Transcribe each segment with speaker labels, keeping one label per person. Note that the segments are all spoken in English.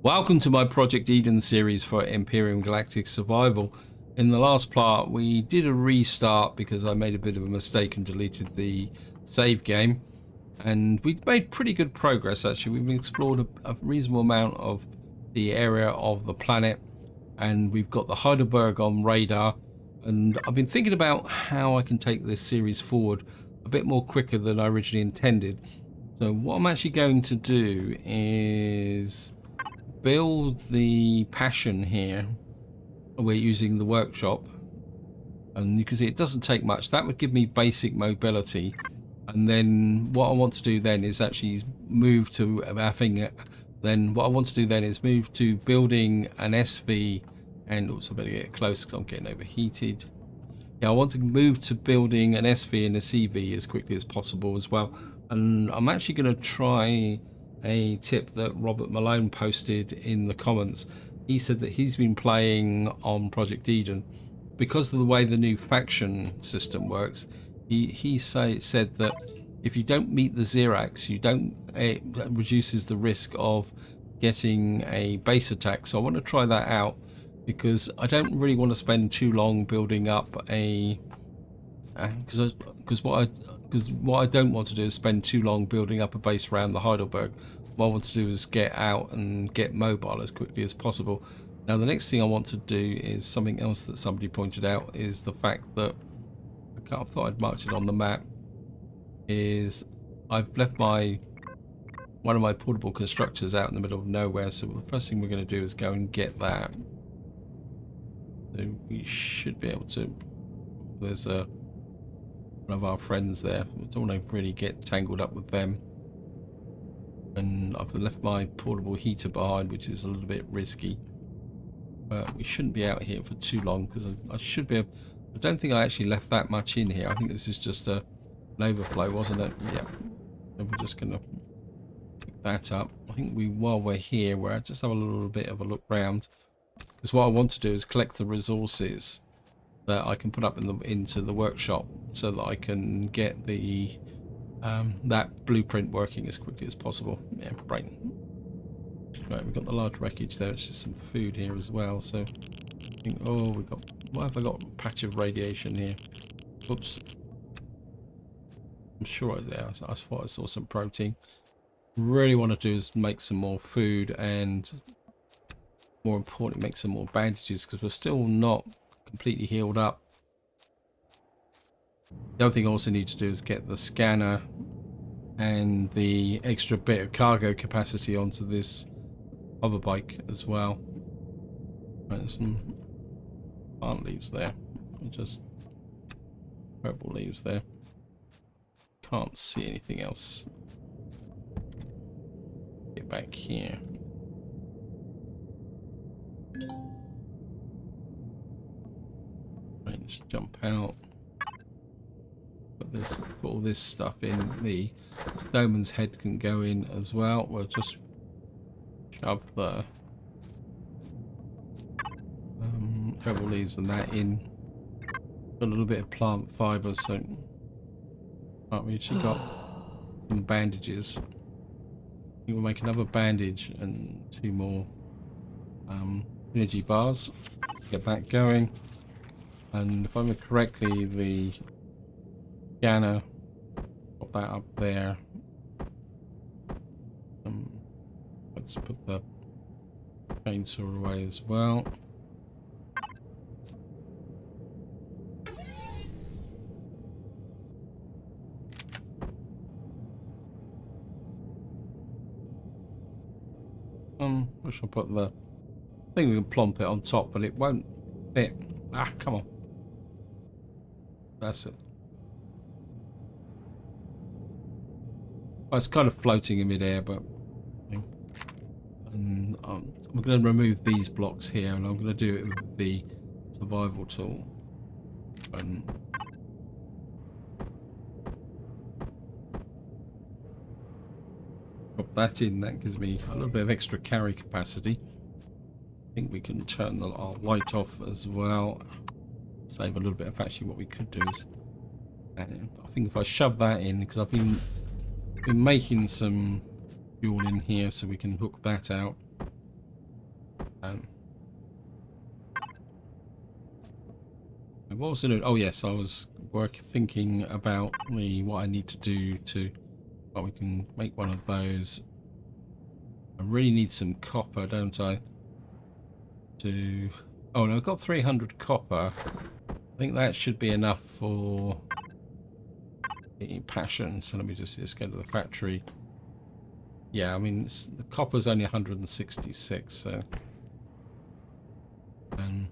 Speaker 1: Welcome to my Project Eden series for Empyrion Galactic Survival. In the last part we did a restart because I made a bit of a mistake and deleted the save game, and we've made pretty good progress actually. We've explored a reasonable amount of the area of the planet, and we've got the Heidelberg on radar, and I've been thinking about how I can take this series forward a bit more quicker than I originally intended. So what I'm actually going to do is build the passion here. We're using the workshop, and you can see it doesn't take much. That would give me basic mobility, and then what I want to do then is actually move to move to building an SV, and also better get close because I'm getting overheated. Yeah, I want to move to building an SV and a CV as quickly as possible as well. And I'm actually going to try a tip that Robert Malone posted in the comments. He said that he's been playing on Project Eden because of the way the new faction system works. He said that if you don't meet the Xerax, it reduces the risk of getting a base attack. So I want to try that out because I don't really want to spend too long building up a because what I don't want to do is spend too long building up a base around the Heidelberg. What I want to do is get out and get mobile as quickly as possible. Now the next thing I want to do is something else that somebody pointed out, is the fact that I thought I'd marked it on the map, is I've left one of my portable constructors out in the middle of nowhere. So the first thing we're going to do is go and get that. So we should be able to. There's one of our friends there. I don't want to really get tangled up with them. And I've left my portable heater behind, which is a little bit risky. But we shouldn't be out here for too long because I should be able. I don't think I actually left that much in here. I think this is just an overflow, wasn't it? Yeah. So we're just going to pick that up. I think while we're here, we'll just have a little bit of a look round. Because what I want to do is collect the resources that I can put up into the workshop so that I can get the that blueprint working as quickly as possible. Yeah, right. Right, we've got the large wreckage there. It's just some food here as well. So, I think, oh, we've got. What have I got? A patch of radiation here. Oops. I'm sure I thought I saw some protein. Really want to do is make some more food, and more importantly, make some more bandages because we're still not completely healed up. The other thing I also need to do is get the scanner and the extra bit of cargo capacity onto this hover bike as well. Right, there's some plant leaves there. Just purple leaves there. Can't see anything else. Get back here. Right, let's jump out. Put all this stuff in. The snowman's head can go in as well. We'll just shove the herbal leaves and that in. Got a little bit of plant fibre, so we actually got some bandages. I think we'll make another bandage and 2 more energy bars. Get that going. And if I remember correctly, the scanner, put that up there. Let's put the chainsaw away as well. We shall put the. I think we can plump it on top, but it won't fit. Ah, come on. That's it. Well, it's kind of floating in midair, but and I'm going to remove these blocks here, and I'm going to do it with the survival tool. And drop that in. That gives me a little bit of extra carry capacity. I think we can turn our light off as well. Save a little bit of. Actually, what we could do is, I think if I shove that in, because I've been making some fuel in here, so we can hook that out. What was it? Oh yes, I was thinking about what I need to do to. Well, we can make one of those. I really need some copper, don't I? To. Oh no, I've got 300 copper. I think that should be enough for the passion. So let me just go to the factory. Yeah, I mean the copper's only 166, so. And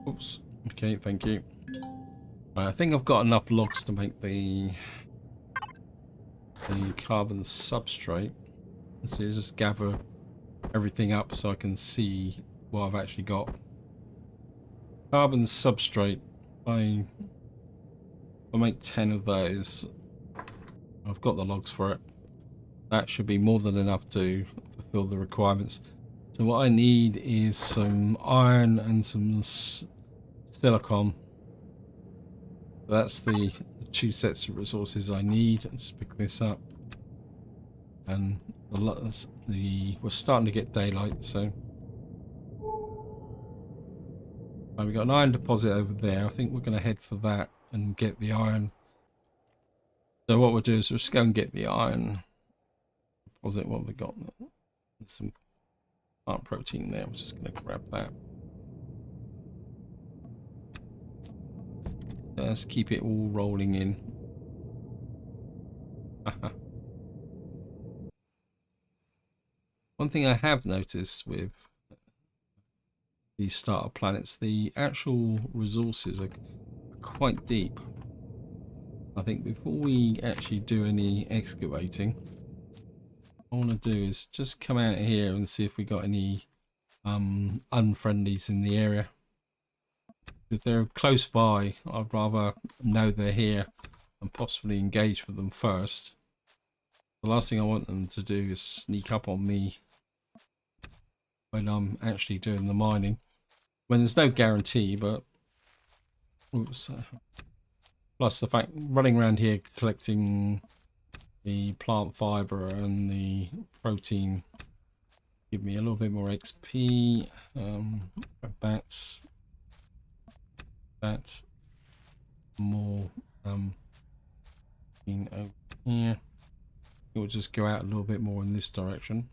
Speaker 1: oops. Okay, thank you. I think I've got enough logs to make the carbon substrate. So just gather everything up so I can see what I've actually got. Carbon substrate. I'll make 10 of those. I've got the logs for it. That should be more than enough to fulfill the requirements. So what I need is some iron and some silicon. That's the 2 sets of resources I need. Let's pick this up. And we're starting to get daylight, so we've got an iron deposit over there. I think we're going to head for that and get the iron. So what we'll do is we'll just go and get the iron deposit. What have we got? There's some plant protein there. I'm just going to grab that. Let's keep it all rolling in. One thing I have noticed with these starter planets, the actual resources are quite deep. I think before we actually do any excavating, what I want to do is just come out here and see if we got any unfriendlies in the area. If they're close by, I'd rather know they're here and possibly engage with them first. The last thing I want them to do is sneak up on me when I'm actually doing the mining. When there's no guarantee, but oops. Plus the fact running around here collecting the plant fiber and the protein give me a little bit more XP. That's more over here. It will just go out a little bit more in this direction.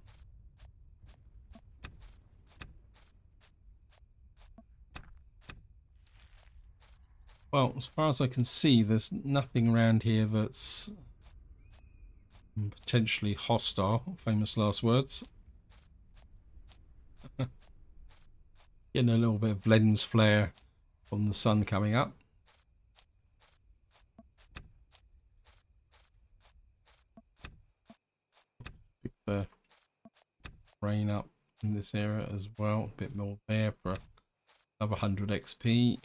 Speaker 1: Well, as far as I can see, there's nothing around here that's potentially hostile. Famous last words. Getting a little bit of lens flare from the sun coming up. Pick the rain up in this area as well. A bit more there for another 100 XP.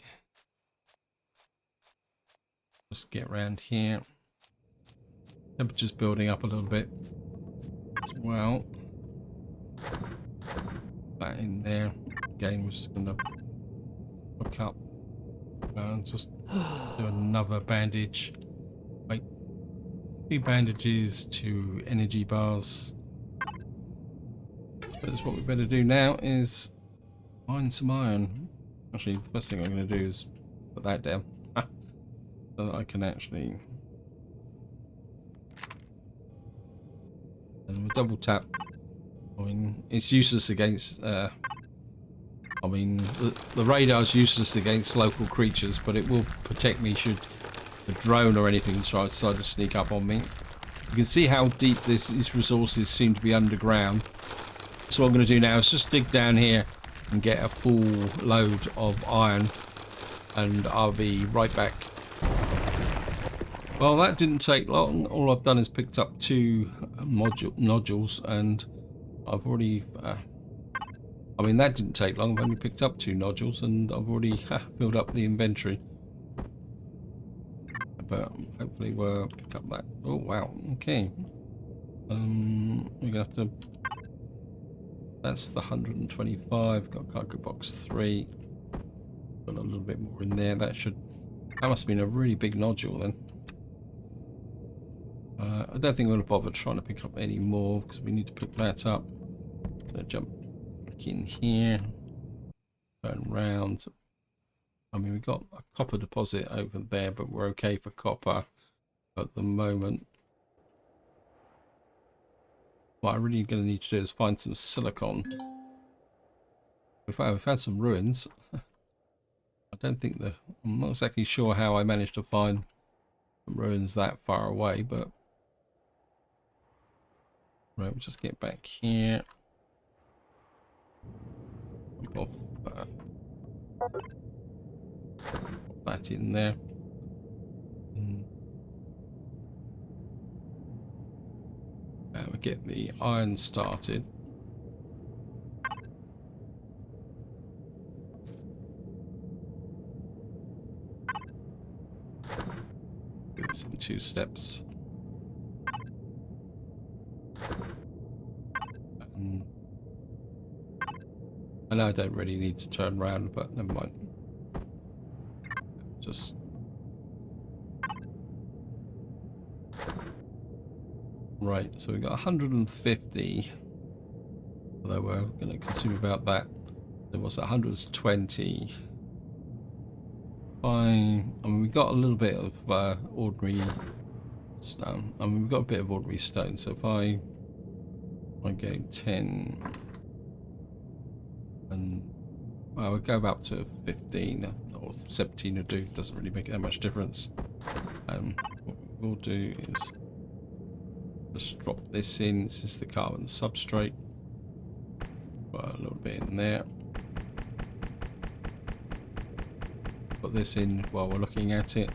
Speaker 1: Just get around here. Temperature's building up a little bit as well. That in there. Again, we're just going to hook up and just do another bandage. Wait, 2 bandages, 2 energy bars. But what we better do now is mine some iron. Actually, the first thing I'm going to do is put that down. So that I can actually, and we double tap. I mean, it's useless against the radar's useless against local creatures, but it will protect me should a drone or anything try to decide to sneak up on me. You can see how deep these resources seem to be underground. So what I'm going to do now is just dig down here and get a full load of iron, and I'll be right back. Well, that didn't take long. All I've done is picked up 2 nodules, and I've already I mean, that didn't take long. I've only picked up 2 nodules and I've already filled up the inventory. But hopefully we'll pick up that. Oh wow, okay. We're gonna have to, that's the 125. Got cargo box 3. Got a little bit more in there. That must have been a really big nodule then. I don't think I'm going to bother trying to pick up any more because we need to pick that up. So jump back in here, turn round. I mean, we've got a copper deposit over there, but we're okay for copper at the moment. What I'm really going to need to do is find some silicon. We've found some ruins. I don't think I'm not exactly sure how I managed to find ruins that far away, but right, we'll just get back here. Pop that in there. We get the iron started. Do this in 2 steps. I know I don't really need to turn around, but never mind. Just right, so we got 150. Although we're going to consume about that. There was 120. Fine. I mean, we got a little bit of ordinary stone. I mean, we've got a bit of ordinary stone. So if I go 10, and well, we'll go up to 15 or 17 will do. Doesn't really make that much difference. What we'll do is just drop this in. This is the carbon substrate. Put a little bit in there. Put this in while we're looking at it.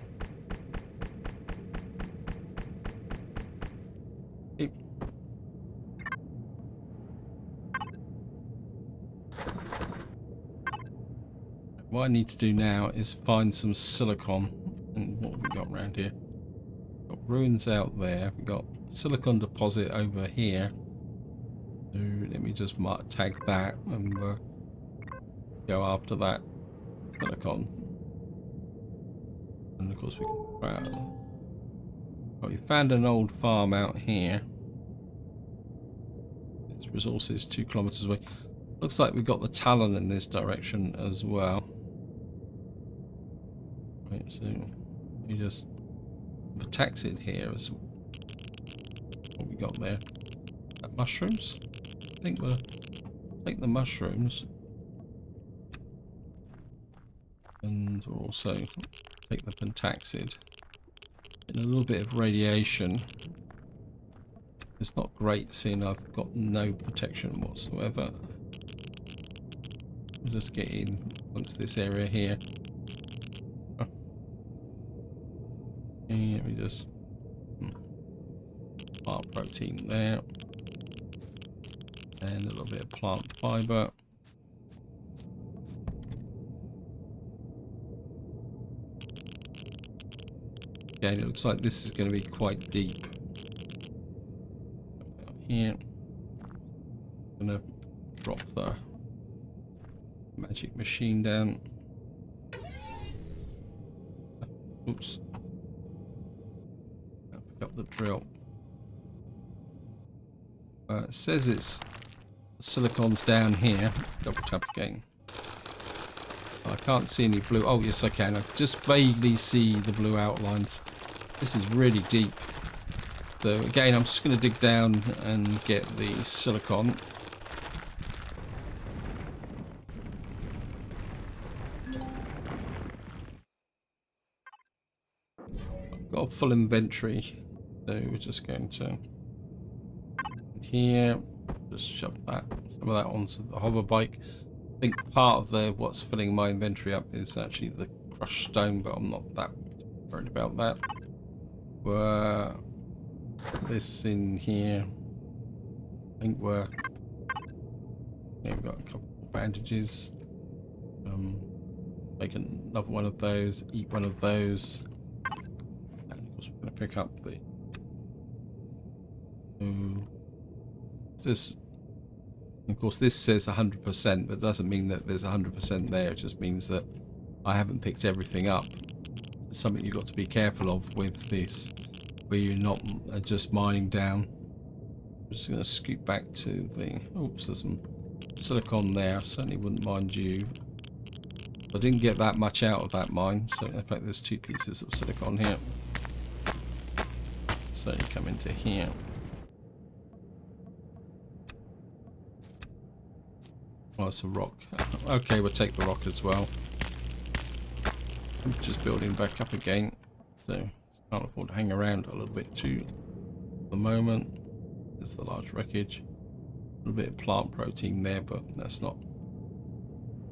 Speaker 1: What I need to do now is find some silicon. And what have we got around here? Got ruins out there. We've got silicon deposit over here. So let me just tag that and go after that silicon. And of course we can. Well, we found an old farm out here. Its resources 2 kilometers away. Looks like we've got the talon in this direction as well. Right, so you just attacks it here is what we got there. Mushrooms? I think we'll take the mushrooms. And we'll also take the pentaxid. And a little bit of radiation. It's not great seeing I've got no protection whatsoever. We'll just get in once this area here. Let me just plant protein there. And a little bit of plant fiber. Again, it looks like this is going to be quite deep. Here. I'm going to drop the magic machine down. Oops. Pick up the drill. It says it's silicon's down here. Double tap again. I can't see any blue. Oh yes, I can. I just vaguely see the blue outlines. This is really deep. So again, I'm just going to dig down and get the silicon. I've got a full inventory, so we're just going to here just shove some of that onto the hover bike. I think part of what's filling my inventory up is actually the crushed stone, but I'm not that worried about that. Put this in here. I think we've got a couple of bandages. Make another one of those, eat one of those. And of course we're going to pick up the this. Of course this says 100%, but it doesn't mean that there's 100% there. It just means that I haven't picked everything up. It's something you've got to be careful of with this where you're not just mining down. I'm just going to scoot back to the... Oops, there's some silicon there. I certainly wouldn't mind you. I didn't get that much out of that mine, so in fact there's 2 pieces of silicon here. So you come into here. Oh, it's a rock. Okay, we'll take the rock as well. I'm just building back up again, so can't afford to hang around a little bit too at the moment. There's the large wreckage. A little bit of plant protein there, but that's not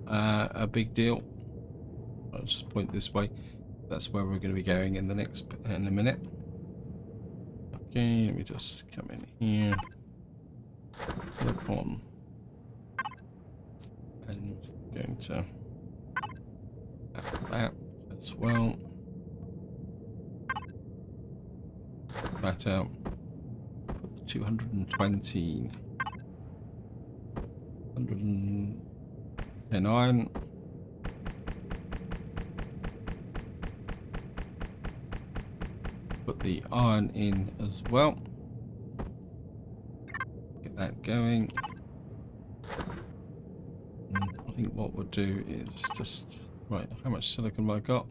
Speaker 1: a big deal. I'll just point this way. That's where we're going to be going in a minute. Okay, let me just come in here. Silicon. And going to add that as well. That out. 220. 110 iron. Put the iron in as well. Get that going. I think what we'll do is just... Right, how much silicon have I got?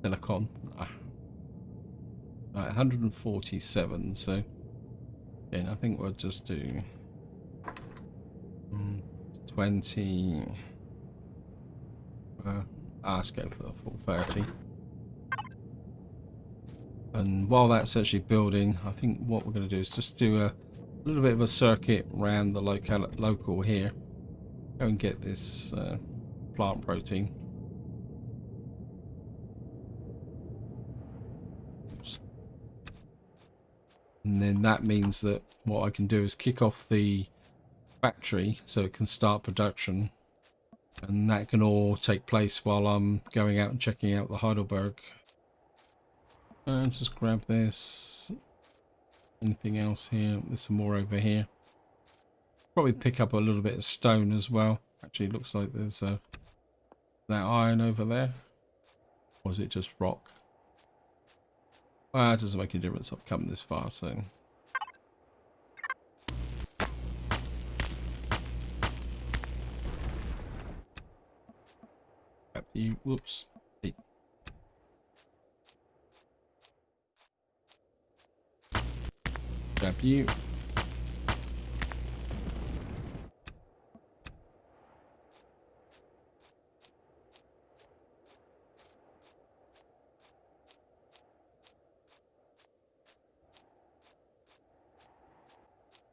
Speaker 1: Silicon. Right, 147, so... Again, I think we'll just do... 20... let's go for the full 30. And while that's actually building, I think what we're going to do is just do a little bit of a circuit around the local here. Go and get this plant protein. And then that means that what I can do is kick off the factory so it can start production. And that can all take place while I'm going out and checking out the Heidelberg. And just grab this. Anything else here? There's some more over here. Probably pick up a little bit of stone as well. Actually, it looks like there's that iron over there. Or is it just rock? Well, it doesn't make a difference. I've come this far, so... Grab the... Whoops. Hey. Grab you.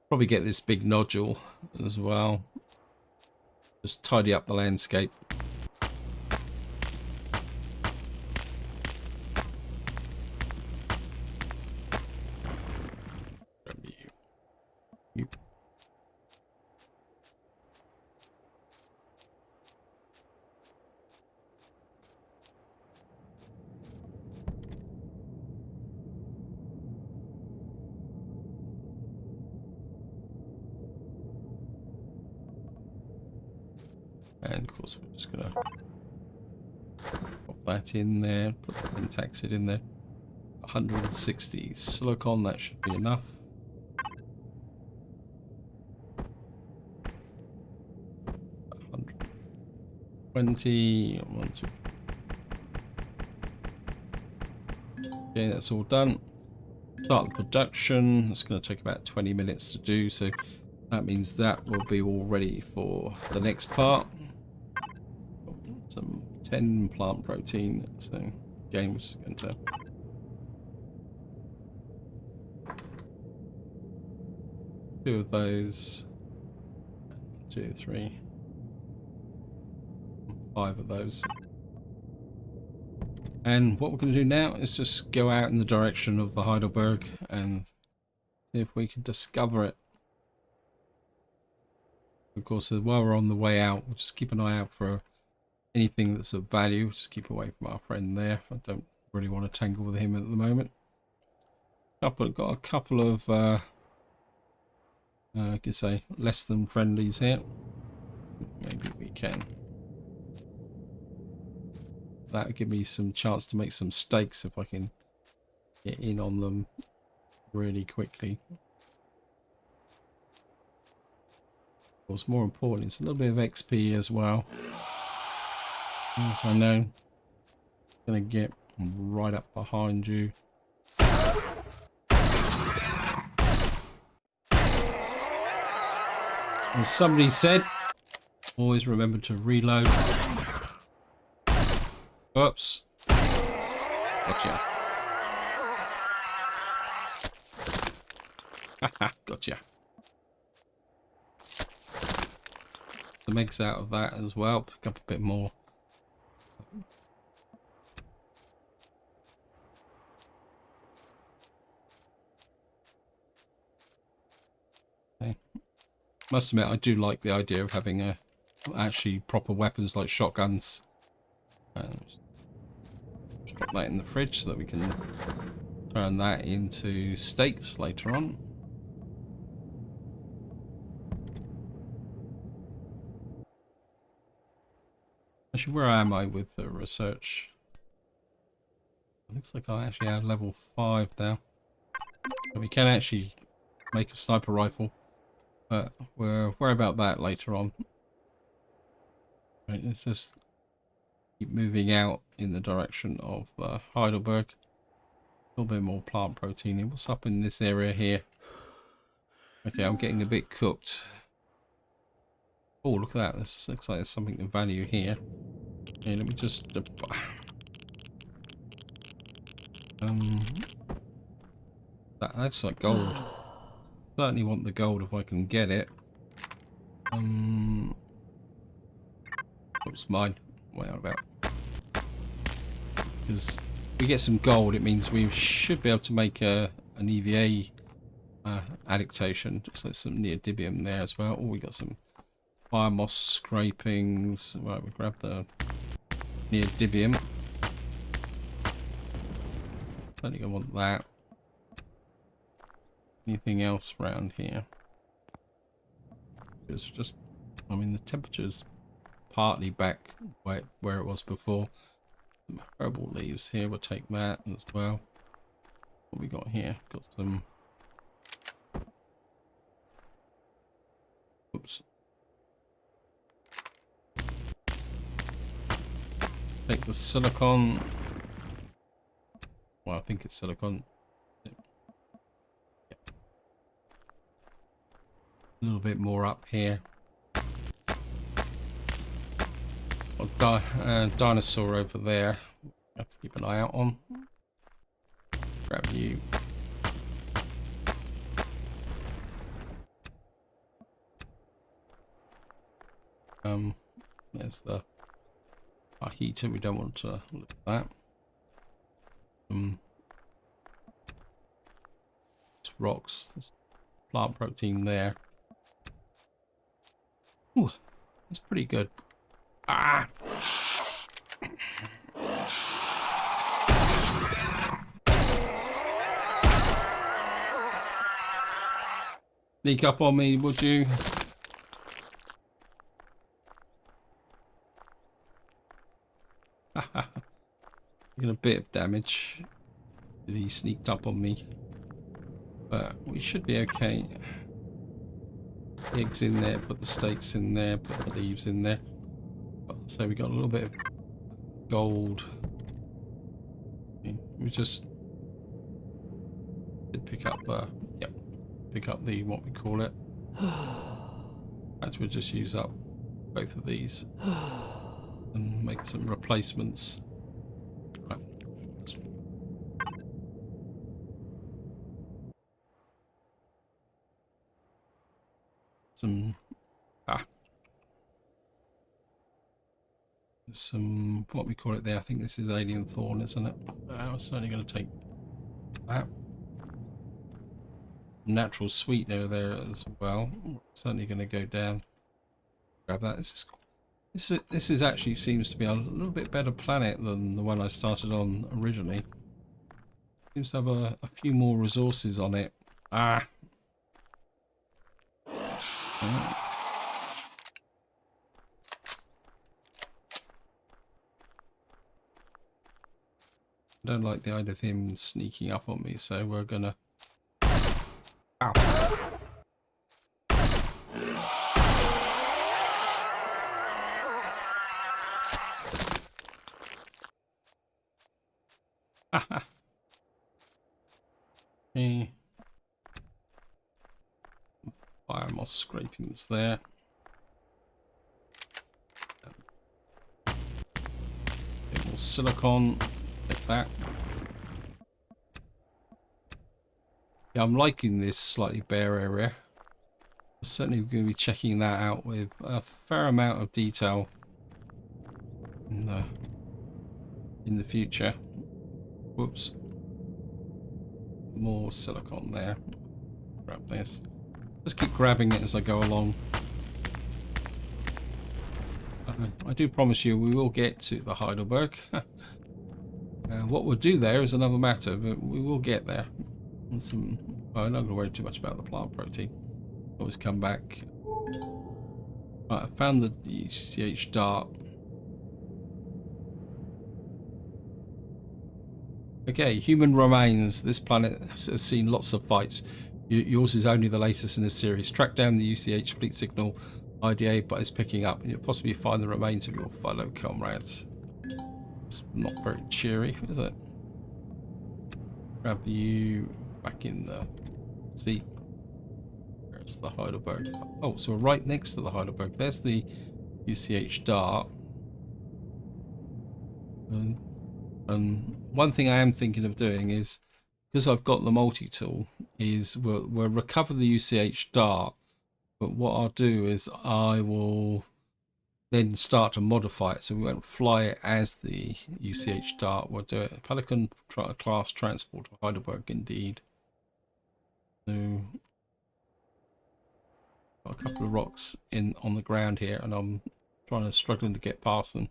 Speaker 1: Probably get this big nodule as well. Just tidy up the landscape. You. And of course we're just gonna pop that in there, put the pentaxid in there. 160 silicon, that should be enough. Okay, that's all done. Start the production. It's going to take about 20 minutes to do, so that means that will be all ready for the next part. Some 10 plant protein, so game's going to two of those, 2, 3, 5 of those. And what we're going to do now is just go out in the direction of the Heidelberg and see if we can discover it. Of course, while we're on the way out, we'll just keep an eye out for anything that's of value. Just keep away from our friend there. I don't really want to tangle with him at the moment. Got a couple of, I could say, less than friendlies here. Maybe we can. That would give me some chance to make some steaks if I can get in on them really quickly. What's more important, it's a little bit of XP as well. As I know, I'm gonna get right up behind you. As somebody said, always remember to reload. Oops. Gotcha. Haha, gotcha. The megs out of that as well. Pick up a bit more. Okay. Must admit, I do like the idea of having actually proper weapons like shotguns. Just drop that in the fridge so that we can turn that into steaks later on. Actually, where am I with the research? It looks like I actually have level 5 now. But we can actually make a sniper rifle. But we'll worry about that later on. Right, let's just keep moving out in the direction of Heidelberg. A little bit more plant protein. What's up in this area here? Okay, I'm getting a bit cooked. Oh, look at that. This looks like there's something of value here. Okay, let me just... that looks like gold. Certainly want the gold if I can get it. Oops, mine. Way out about. Because if we get some gold, it means we should be able to make an EVA adaptation. Just like some neodymium there as well. Oh, we got some fire moss scrapings. Right, we grab the neodymium. I think I want that. Anything else around here? It's just, I mean, the temperature's partly back where it was before. Some herbal leaves here, we'll take that as well. What we got here? Got some... Oops. Take the silicon. Well, I think it's silicon. Yeah. A little bit more up here. Dinosaur over there. Have to keep an eye out on. Grab you. There's the heater. We don't want to look at that. Rocks. There's plant protein there. Ooh, that's pretty good. Ah! Sneak up on me, would you? Did a bit of damage. He sneaked up on me. But we should be okay. Eggs in there, put the steaks in there, put the leaves in there. So we got a little bit of gold. We just did pick up the, yep, pick up the, what we call it. Perhaps we'll just use up both of these and make some replacements. Right. Some what we call it there. I think this is alien thorn, isn't it? I'm certainly going to take that. Natural sweetener there as well. Certainly going to go down. Grab that. This is actually seems to be a little bit better planet than the one I started on originally. Seems to have a few more resources on it. Ah. I don't like the idea of him sneaking up on me, so we're gonna... Ow. Okay. Fire moss scrapings there. Bit more silicon. Take that. Yeah, I'm liking this slightly bare area. I'm certainly going to be checking that out with a fair amount of detail in the future. Whoops. More silicon there. Grab this. Just keep grabbing it as I go along. I do promise you we will get to the Heidelberg. What we'll do there is another matter, but we will get there. And I'm not going to worry too much about the plant protein. Always come back. Right, I found the UCH dart. Okay, human remains. This planet has seen lots of fights. Yours is only the latest in the series. Track down the UCH fleet signal IDA, but it's picking up, and you'll possibly find the remains of your fellow comrades. It's not very cheery, is it? Grab you back in the seat. There's the Heidelberg. Oh, so we're right next to the Heidelberg. There's the UCH dart. And one thing I am thinking of doing is, because I've got the multi-tool, is we'll recover the UCH dart, but what I'll do is I will then start to modify it, so we won't fly it as the UCH dart. We'll do it Pelican class transport to Heidelberg, indeed. So got a couple of rocks on the ground here, and I'm struggling to get past them.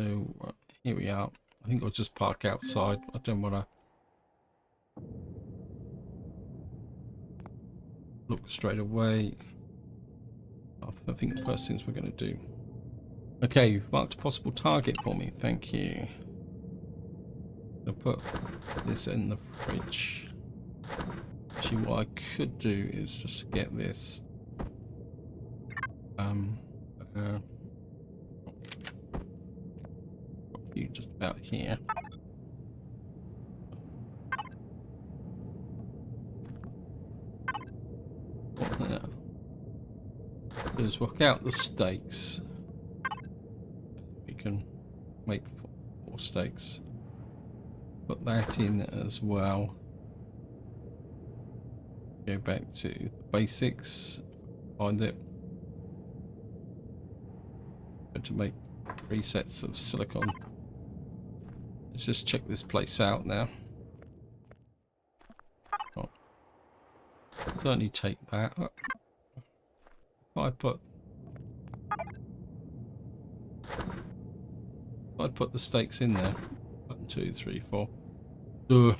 Speaker 1: So here we are. I think I'll just park outside. I don't want to look straight away. I think the first things we're going to do. Okay, you've marked a possible target for me. Thank you. I'll put this in the fridge. Actually, what I could do is just get this. You just about here. What now? Just work out the stakes. We can make 4 stakes. Put that in as well. Go back to the basics. Find it. Go to make 3 sets of silicon. Let's just check this place out now. Oh. Certainly take that. I'd put the stakes in there. 1, 2, 3, 4. Ugh.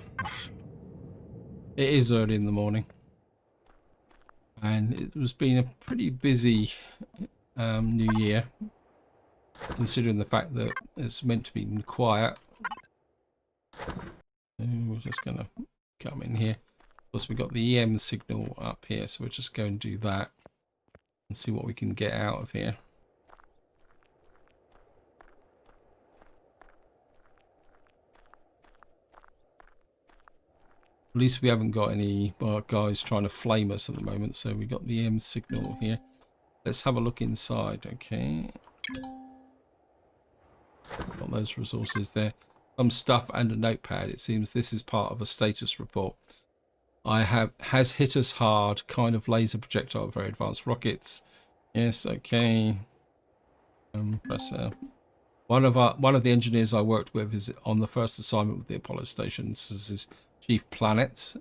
Speaker 1: It is early in the morning, and it was been a pretty busy New Year, considering the fact that it's meant to be quiet. And we're just gonna come in here. Of course, we've got the EM signal up here, so we'll just go and do that and see what we can get out of here. At least we haven't got any guys trying to flame us at the moment, so we got the EM signal here. Let's have a look inside. Okay, got those resources there. Some stuff and a notepad. It seems this is part of a status report. Has hit us hard. Kind of laser projectile, very advanced rockets. Yes, okay. Press one of the engineers I worked with is on the first assignment with the Apollo station. This is his chief planet,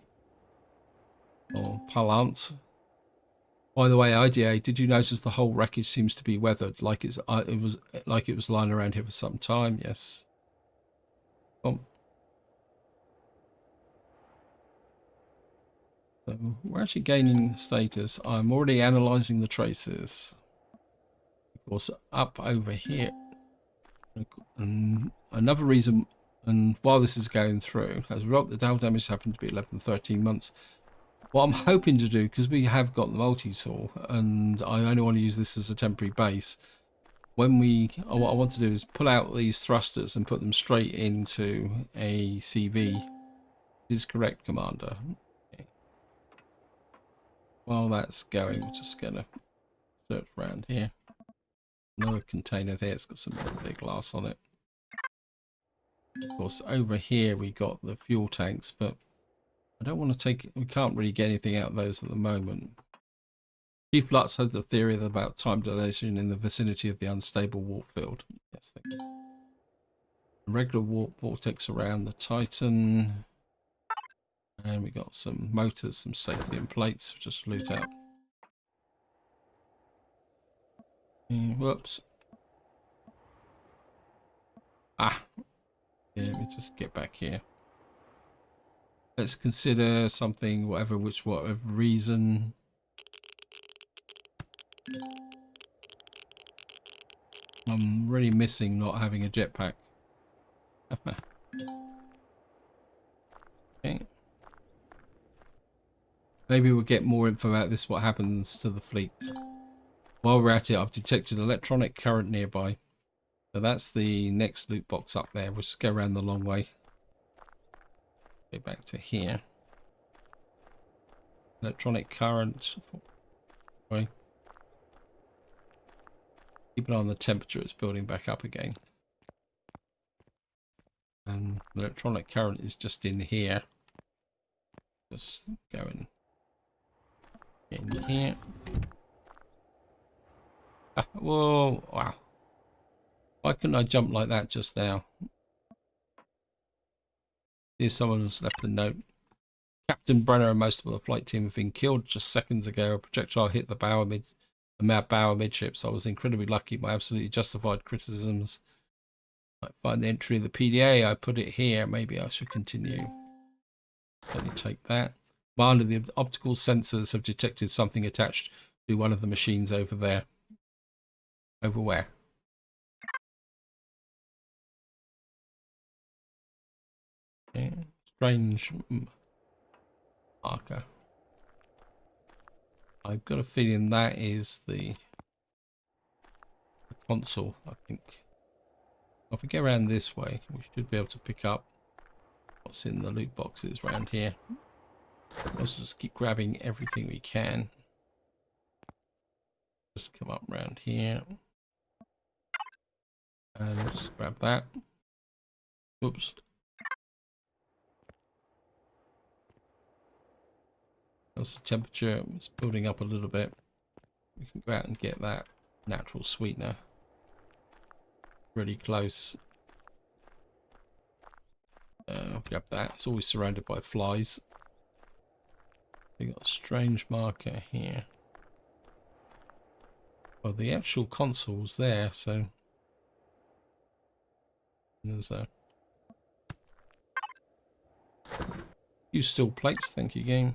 Speaker 1: or Palant. By the way, IDA, did you notice the whole wreckage seems to be weathered, like it was lying around here for some time? Yes. So we're actually gaining status. I'm already analyzing the traces. Of course, up over here. And another reason And while this is going through, as a result, the down damage happened to be 11 and 13 months. What I'm hoping to do, because we have got the multi-tool, and I only want to use this as a temporary base, what I want to do is pull out these thrusters and put them straight into a CV. Is correct, Commander. Okay. While that's going, we're just going to search around here. Another container there, it's got some big glass on it. Of course, over here we got the fuel tanks, but I don't want to take, we can't really get anything out of those at the moment. Chief Lutz has the theory about time dilation in the vicinity of the unstable warp field. Yes, thank you. Regular warp vortex around the Titan. And we got some motors, some safety and plates, just loot out. Whoops. Ah. Yeah, let me just get back here. Let's consider something, whatever reason. I'm really missing not having a jetpack. Okay. Maybe we'll get more info about this, what happens to the fleet. While we're at it, I've detected electronic current nearby. So that's the next loot box up there. We'll just go around the long way. Go back to here. Electronic current. Keep an eye on the temperature, it's building back up again. And the electronic current is just in here. Just going in here. Ah, whoa, wow. Why couldn't I jump like that just now? See if someone has left a note. Captain Brenner and most of the flight team have been killed just seconds ago. A projectile hit the bow midships. I was incredibly lucky. My absolutely justified criticisms. I find the entry of the PDA. I put it here. Maybe I should continue. Let me take that. Commander, the optical sensors have detected something attached to one of the machines over there. Over where? Okay. Strange marker. I've got a feeling that is the console, I think. If we go around this way, we should be able to pick up what's in the loot boxes around here. Let's just keep grabbing everything we can. Just come up around here. And just grab that. Oops. That's the temperature. It's building up a little bit. We can go out and get that natural sweetener. Really close. Grab that. It's always surrounded by flies. We got a strange marker here. Well, the actual console's there, so there's a few steel plates. Thank you, game.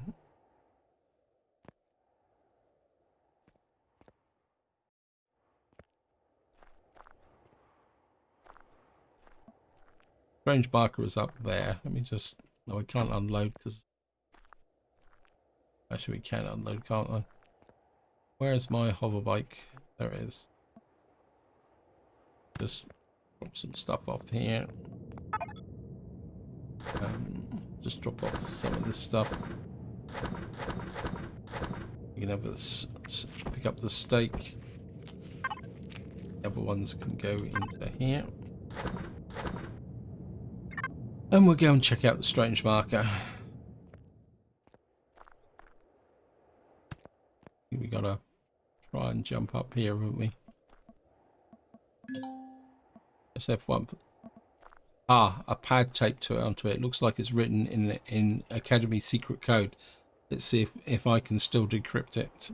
Speaker 1: Strange marker is up there. Let me just... No, I can't unload because... Actually, we can unload, can't I? Where's my hover bike? There it is. Just drop some stuff off here. Just drop off some of this stuff. You can have pick up the steak. The other ones can go into here. And we'll go and check out the strange marker. We gotta try and jump up here, haven't we? SF1. Ah, a pad taped onto it. Looks like it's written in Academy secret code. Let's see if I can still decrypt it.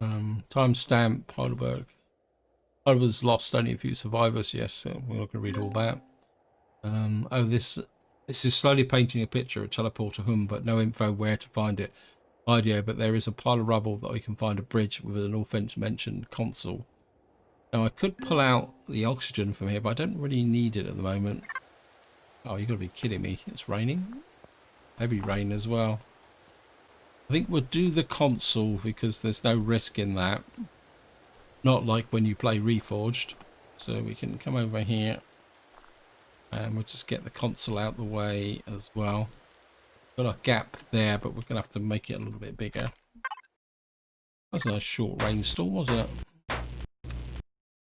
Speaker 1: Timestamp, Heidelberg. Heidelberg's lost only a few survivors. Yes, we're not going to read all that. Oh, this is slowly painting a picture, a teleporter hum, but no info where to find it. Idea, but there is a pile of rubble that we can find a bridge with an aforementioned console. Now I could pull out the oxygen from here, but I don't really need it at the moment. Oh, you gotta be kidding me. It's raining. Heavy rain as well. I think we'll do the console because there's no risk in that. Not like when you play Reforged. So we can come over here and we'll just get the console out the way as well. Got a gap there, but we're gonna have to make it a little bit bigger. That's a nice short rainstorm, wasn't it?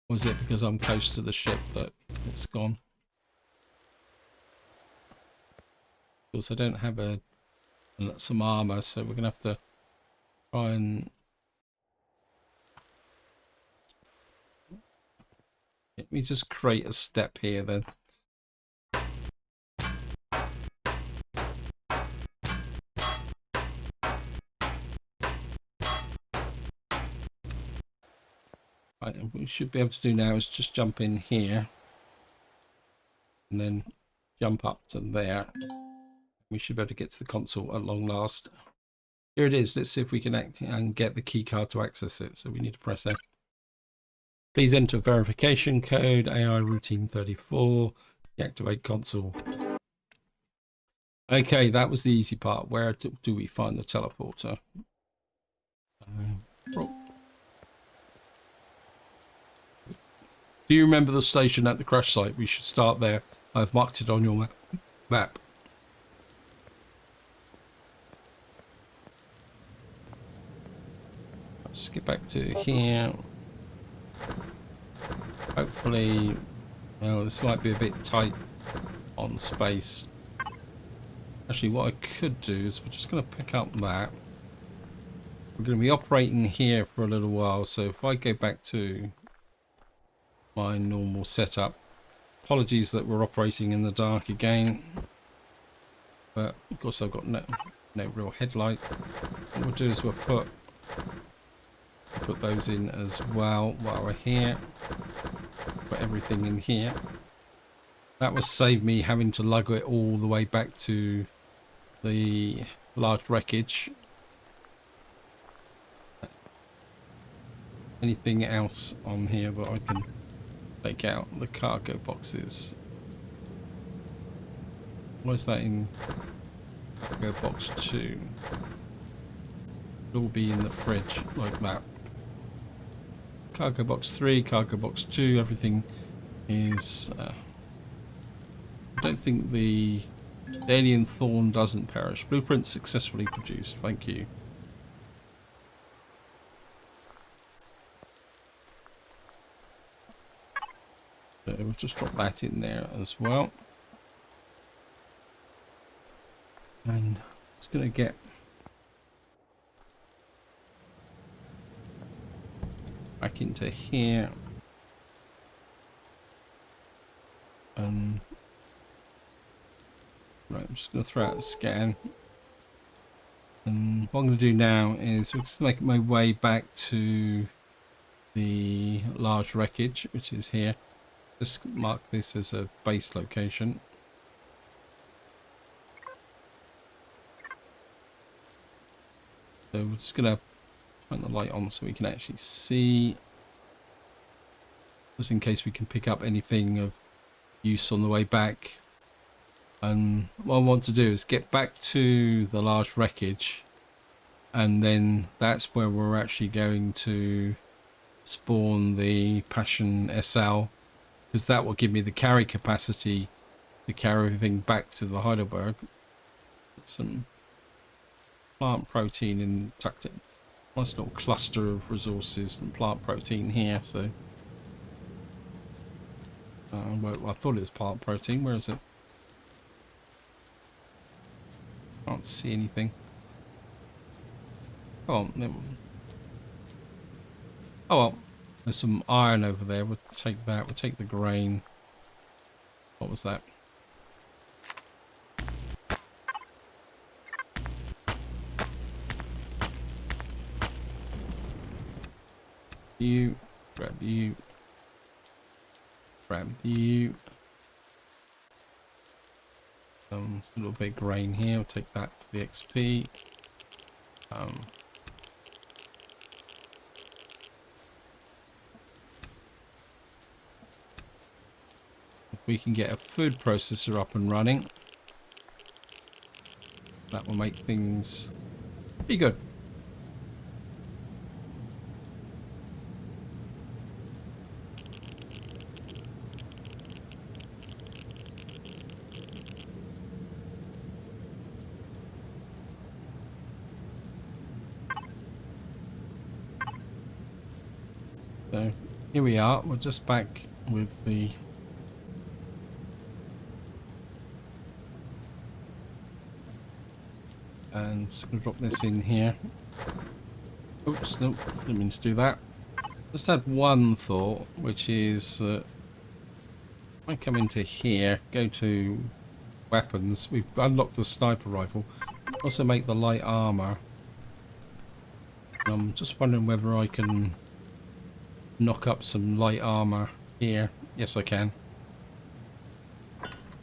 Speaker 1: Was it because I'm close to the ship that it's gone? Of course, I don't have some armor, so we're gonna have to try and let me just create a step here then. Right, and we should be able to do now is just jump in here and then jump up to there. We should be able to get to the console at long last. Here it is. Let's see if we can and get the key card to access it. So we need to press F. Please enter verification code AI routine 34. Deactivate console. Okay, that was the easy part. Where do we find the teleporter? Do you remember the station at the crash site? We should start there. I've marked it on your map. Let's get back to here. Hopefully, well, this might be a bit tight on space. Actually, what I could do is we're just going to pick up that. We're going to be operating here for a little while. So if I go back to my normal setup, apologies that we're operating in the dark again, but of course I've got no real headlight. What we'll do is we'll put those in as well while we're here. Put everything in here. That will save me having to lug it all the way back to the large wreckage. Anything else on here that I can take out? The cargo boxes. Why is that in cargo box 2? It'll all be in the fridge like that. Cargo box 3, cargo box 2, everything is... I don't think the alien thorn doesn't perish. Blueprint successfully produced. Thank you. So we'll just drop that in there as well. And it's going to get back into here. Right, I'm just going to throw out a scan. And what I'm going to do now is we're just make my way back to the large wreckage, which is here. Just mark this as a base location. So we're just going to turn the light on so we can actually see, just in case we can pick up anything of use on the way back. And what I want to do is get back to the large wreckage, and then that's where we're actually going to spawn the Passion SL, because that will give me the carry capacity to carry everything back to the Heidelberg. Some plant protein in tucked in. Nice little cluster of resources and plant protein here. So, well, I thought it was plant protein. Where is it? Can't see anything. Oh, oh well. There's some iron over there. We'll take that. We'll take the grain. What was that? You. Grab you. Grab you. A little bit of grain here. We'll take that for the XP. we can get a food processor up and running, that will make things pretty good. So here we are, we're just back with the and just going to drop this in here. Oops, nope, didn't mean to do that. Just had one thought, which is that I come into here, go to weapons, we've unlocked the sniper rifle, also make the light armor. I'm just wondering whether I can knock up some light armor here. Yes, I can.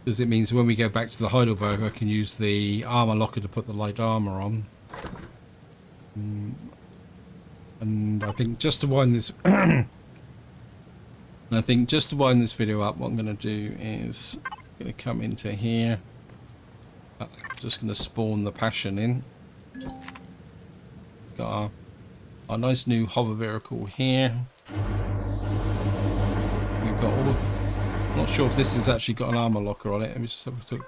Speaker 1: Because it means when we go back to the Heidelberg, I can use the armor locker to put the light armor on. And I think just to wind this, I think just to wind this video up, what I'm going to do is going to come into here. I'm just going to spawn the Passion in. Got our nice new hover vehicle here. We've got all. Not sure if this has actually got an armor locker on it. Let me just have a quick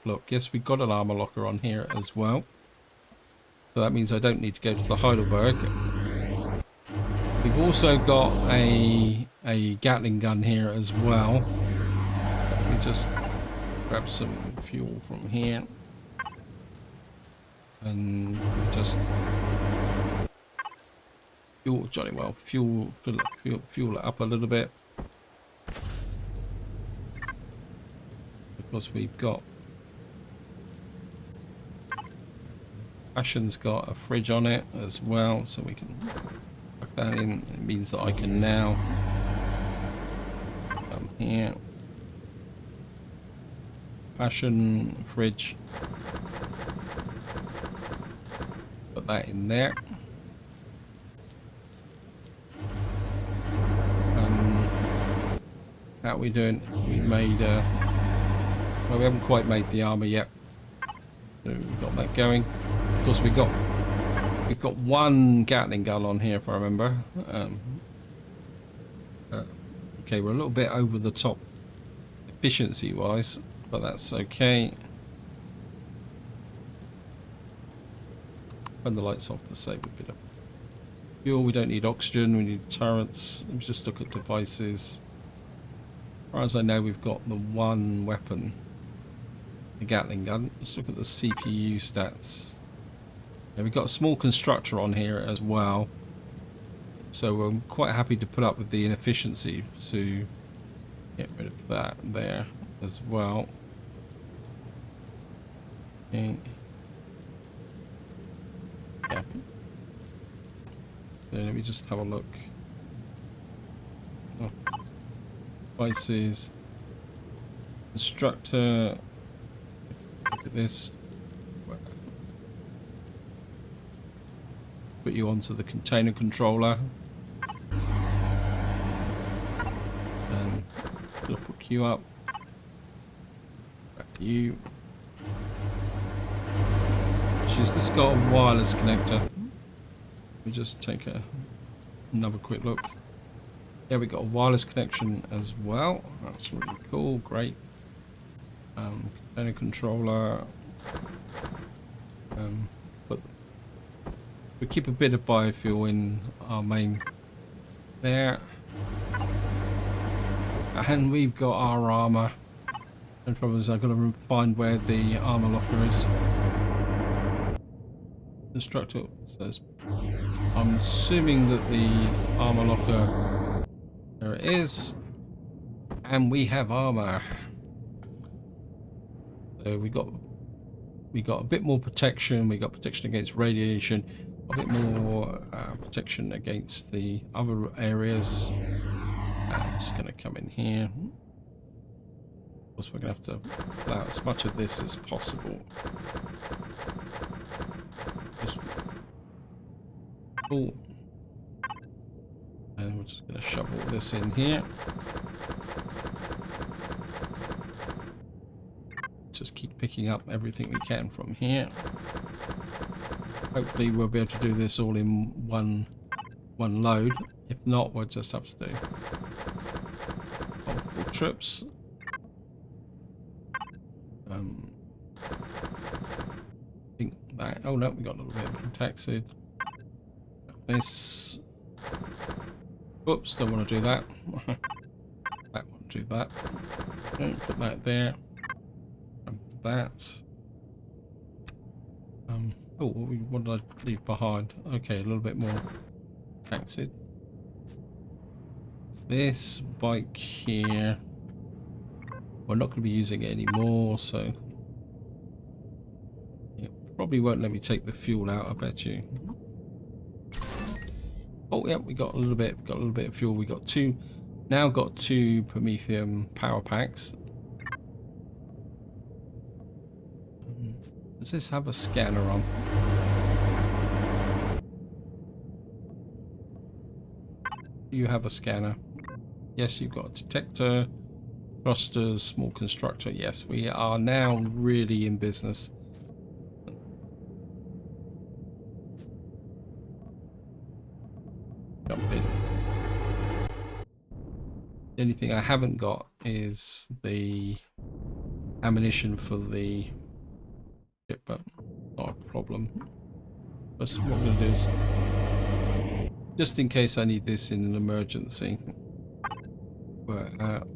Speaker 1: look. Yes, we've got an armor locker on here as well. So that means I don't need to go to the Heidelberg. We've also got a Gatling gun here as well. Let me just grab some fuel from here. And just fuel, jolly well, fuel it up a little bit. Because we've got Passion's got a fridge on it as well, so we can plug that in. It means that I can now come here, Passion, fridge, put that in there. How are we doing? We made well, we haven't quite made the armor yet. So we've got that going. Of course, we've got one Gatling gun on here, if I remember. Okay, we're a little bit over the top efficiency-wise, but that's okay. Turn the lights off to save a bit of fuel. We don't need oxygen. We need turrets. Let me just look at devices. As far as I know, we've got the one weapon, the Gatling gun. Let's look at the CPU stats. Yeah, we've got a small constructor on here as well, so I'm quite happy to put up with the inefficiency to get rid of that there as well. Okay. Yeah. So let me just have a look. Oh. Devices, constructor, look at this, put you onto the container controller, and we'll put you up, back you, which is this got a wireless connector. Let me just take another quick look. Yeah, we got a wireless connection as well. That's really cool. Great. Container controller. But we keep a bit of biofuel in our main there. And we've got our armor. And problem is I've got to find where the armor locker is. Constructor says, I'm assuming that the armor locker. There it is, and we have armor. So we got a bit more protection. We got protection against radiation, a bit more protection against the other areas. I'm just going to come in here. Of course, we're going to have to pull out as much of this as possible. Just pull. And we're just going to shove all this in here. picking up everything we can from here. Hopefully we'll be able to do this all in one load. If not, we'll just have to do multiple trips. I think that. Oh no, we got a little bit of taxid. This. Oops, don't want to do that. That won't do that. Okay, put that there. And that. Oh, what did I leave behind? Okay, a little bit more taxid. This bike here, we're not going to be using it anymore, so it probably won't let me take the fuel out, I bet you. Oh yeah, we got a little bit of fuel. We got two Prometheum power packs. Does this have a scanner on? You have a scanner. Yes, you've got a detector, thrusters, small constructor. Yes, we are now really in business. Jump in. The only thing I haven't got is the ammunition for the ship, but not a problem. But what I'm going to do is, just in case I need this in an emergency, but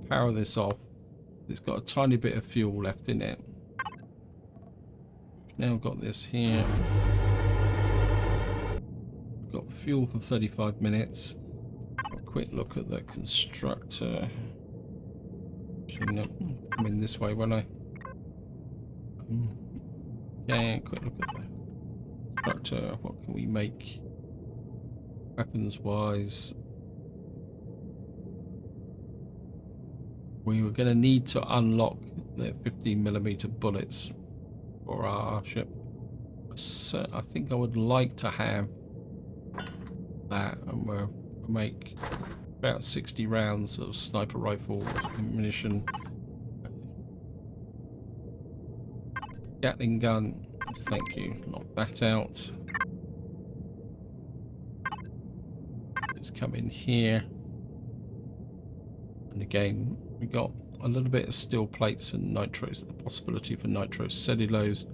Speaker 1: power this off. It's got a tiny bit of fuel left in it. Now I've got this here. I've got fuel for 35 minutes. A quick look at the constructor. Actually, no, come in this way, won't I? Yeah, quick look at the constructor. What can we make weapons wise? We were going to need to unlock the 15mm bullets for our ship. So I think I would like to have that, and we'll make about 60 rounds of sniper rifle ammunition. Gatling gun, thank you. Knock that out. Let's come in here. And again, we got a little bit of steel plates and nitros, the possibility for nitrocellulose.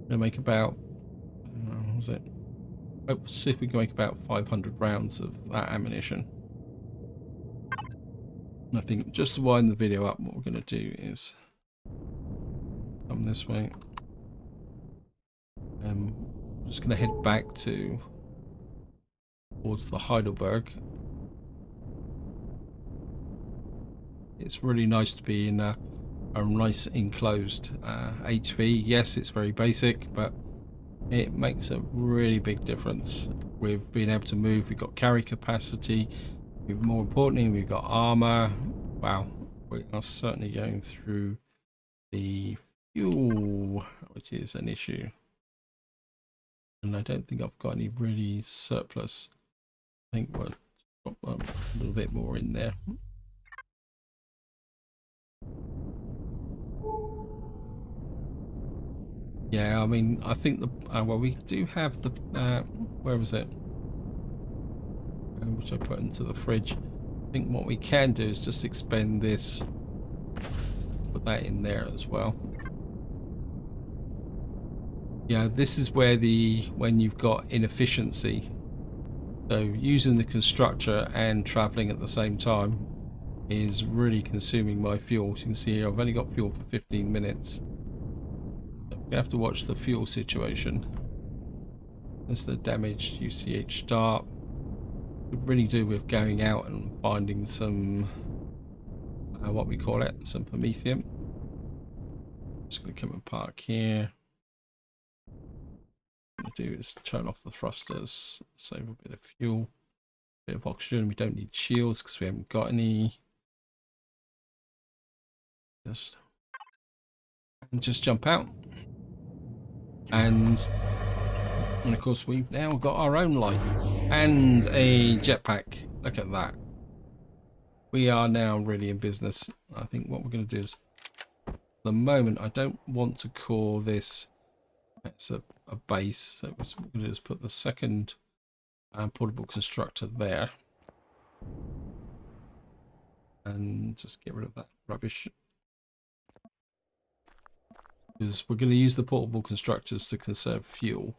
Speaker 1: We'll make about, what was it? Let's see if we can make about 500 rounds of that ammunition. And I think just to wind the video up, what we're going to do is come this way. I'm just going to head back towards the Heidelberg. It's really nice to be in a nice enclosed HV. Yes, it's very basic, but it makes a really big difference. We've been able to move. We've got carry capacity. More importantly, we've got armor. Wow, we are certainly going through the fuel, which is an issue. And I don't think I've got any really surplus. I think we'll drop a little bit more in there. Yeah, I mean, I think the well, we do have the where was it? Which I put into the fridge. I think what we can do is just expend this, put that in there as well. Yeah, this is where when you've got inefficiency, so using the constructor and traveling at the same time is really consuming my fuel. As you can see here, I've only got fuel for 15 minutes. We have to watch the fuel situation. There's the damaged UCH start. Could really do with going out and finding some what we call it, some Prometheum. Just going to come and park here. What I'm going to do is turn off the thrusters, save a bit of fuel, a bit of oxygen. We don't need shields because we haven't got any. Just jump out. And of course we've now got our own light and a jetpack. Look at that. We are now really in business. I think what we're going to do is the moment I don't want to call this as a base, so we're going to just put the second portable constructor there and just get rid of that rubbish, because we're going to use the portable constructors to conserve fuel.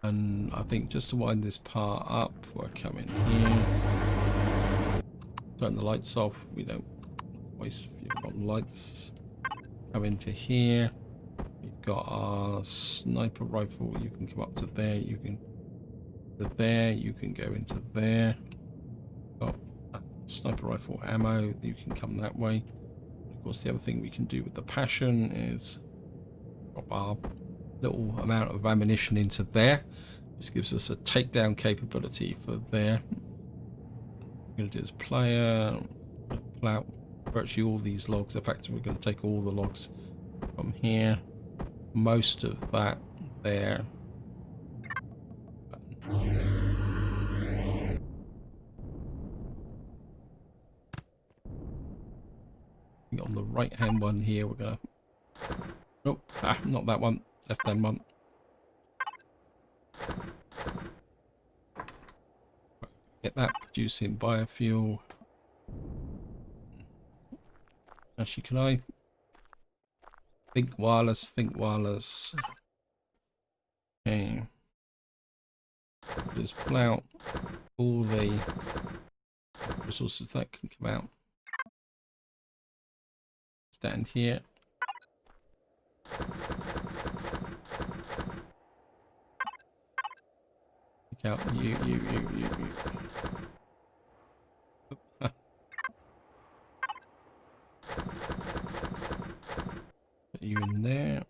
Speaker 1: And I think just to wind this part up, we'll come in here, turn the lights off. We don't waste fuel on lights. Come into here. We've got our sniper rifle. You can come up to there. You can to there. You can go into there. Got sniper rifle ammo. You can come that way. Of course, the other thing we can do with the passion is drop our little amount of ammunition into there. This gives us a takedown capability for there. We're going to do is player, pull out virtually all these logs. In fact, we're going to take all the logs from here, most of that there. On the right hand one here, we're going to, oh, not that one, left hand one. Get that producing biofuel. Actually, can I think wireless? Think wireless. Okay. Just pull out all the resources that can come out. Stand here. Pick out you. Put you in there.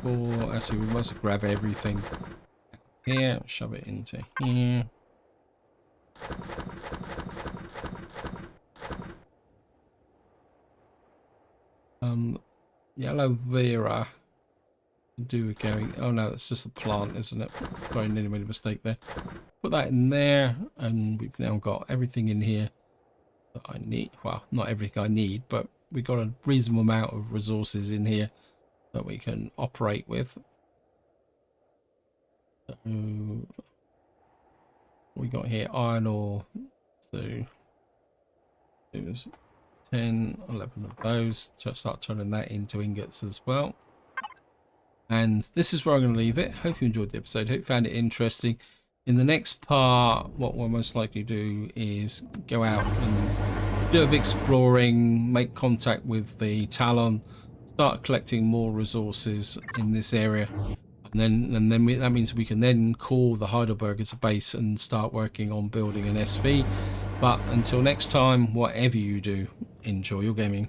Speaker 1: Or actually, we must grab everything here, shove it into here. Yellow Vera do going. Oh no, it's just a plant, isn't it? Sorry, nearly made a mistake there. Put that in there, and we've now got everything in here that I need. Well, not everything I need, but we've got a reasonable amount of resources in here that we can operate with. So we got here iron ore. So it was 10, 11 of those. To start turning that into ingots as well. And this is where I'm going to leave it. Hope you enjoyed the episode. Hope you found it interesting. In the next part, what we'll most likely do is go out and do a bit of exploring, make contact with the Talon, start collecting more resources in this area, and then that means we can then call the Heidelberg as a base and start working on building an SV. But until next time, whatever you do, enjoy your gaming.